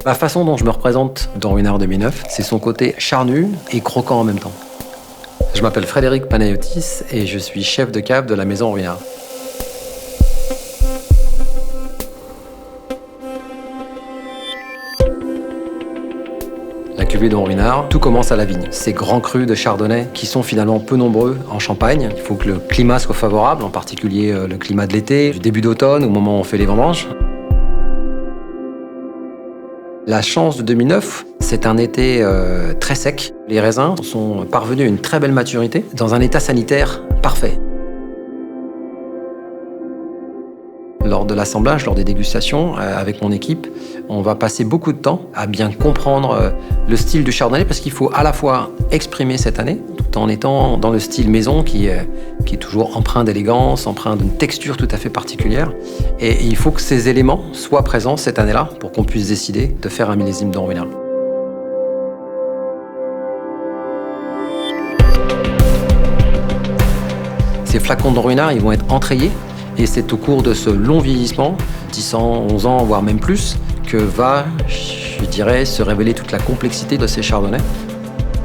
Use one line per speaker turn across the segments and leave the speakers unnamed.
La façon dont je me représente dans Ruinart 2009, c'est son côté charnu et croquant en même temps. Je m'appelle Frédéric Panayotis et je suis chef de cave de la maison Ruinart. La cuvée de Ruinart, tout commence à la vigne. Ces grands crus de chardonnay qui sont finalement peu nombreux en Champagne. Il faut que le climat soit favorable, en particulier le climat de l'été, du début d'automne, au moment où on fait les vendanges. La chance de 2009, c'est un été très sec. Les raisins sont parvenus à une très belle maturité, dans un état sanitaire parfait. Lors de l'assemblage, lors des dégustations, avec mon équipe, on va passer beaucoup de temps à bien comprendre le style du chardonnay parce qu'il faut à la fois exprimer cette année, tout en étant dans le style maison qui est toujours empreint d'élégance, empreint d'une texture tout à fait particulière. Et il faut que ces éléments soient présents cette année-là pour qu'on puisse décider de faire un millésime dans Ruinart. Ces flacons de Ruinart, ils vont être entrayés. Et c'est au cours de ce long vieillissement, 10 ans, 11 ans, voire même plus, que va, je dirais, se révéler toute la complexité de ces chardonnays.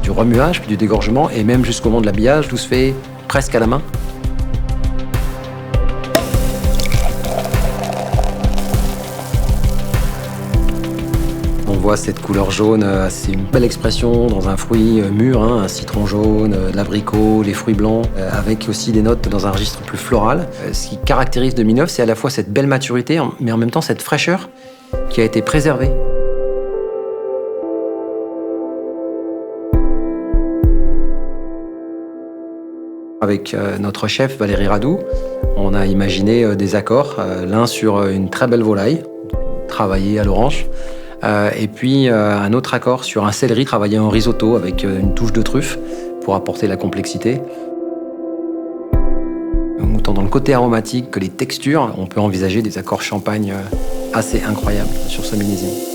Du remuage, puis du dégorgement, et même jusqu'au moment de l'habillage, tout se fait presque à la main. On voit cette couleur jaune, c'est une belle expression dans un fruit mûr, un citron jaune, l'abricot, les fruits blancs, avec aussi des notes dans un registre plus floral. Ce qui caractérise 2009, c'est à la fois cette belle maturité, mais en même temps cette fraîcheur qui a été préservée. Avec notre chef Valérie Radou, on a imaginé des accords, l'un sur une très belle volaille, travaillée à l'orange, et puis un autre accord sur un céleri travaillé en risotto avec une touche de truffe pour apporter la complexité. Autant dans le côté aromatique que les textures, on peut envisager des accords champagne assez incroyables sur ce millésime.